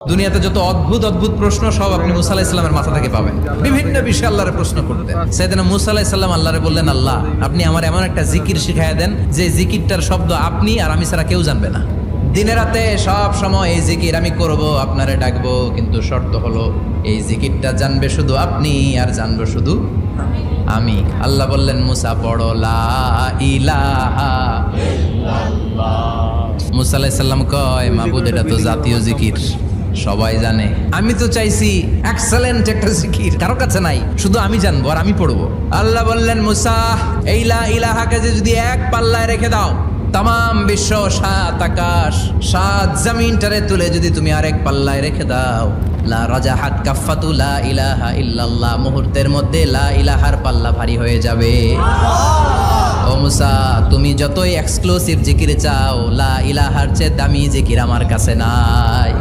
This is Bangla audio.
দুনিয়াতে যত অদ্ভুত অদ্ভুত প্রশ্ন সব আপনি মুসা আলাইহিস সালামের মাথা থেকে পাবেন। বিভিন্ন বিষয়ে আল্লাহরে প্রশ্ন করতেন। সাইয়েদনা মুসা আলাইহিস সালাম আল্লাহরে বললেন, আল্লাহ আপনি আমার এমন একটা জিকির শিখাইয়া দেন যে জিকিরটার শব্দ আপনি আর আমি ছাড়া কেউ জানবে না। দিনে রাতে সব সময় এই জিকির আমি করব, আপনারে ডাকবো, কিন্তু শর্ত হলো এই জিকিরটা জানবে শুধু আপনি আর জানবো শুধু আমি। আল্লাহ বললেন, মুসা পড়ো লা ইলাহা ইল্লাল্লাহ। মুসা আলাইহিস সালাম কয়, মাবুদ এটা তো জাতীয় জিকির, সবাই জানে। আমি তো চাইছি এক্সেলেন্ট একটা জিকির, কারো কাছে নাই, শুধু আমি জানবো আর আমি পড়বো। আল্লাহ বললেন, মুসা এই লা ইলাহাকে যদি এক পাল্লায় রেখে দাও, তাম বিশ্ব, 7 আকাশ 7 জমিনটারে তুলে যদি তুমি আরেক পাল্লায় রেখে দাও, লা রাজাহাত কাফাতু লা ইলাহা ইল্লাল্লাহ, মুহূর্তের মধ্যে লা ইলাহার পাল্লা ভারী হয়ে যাবে। ও মুসা, তুমি যতই এক্সক্লুসিভ জিকির চাও, লা ইলাহার চেয়ে দামি জিকির আমার কাছে নাই।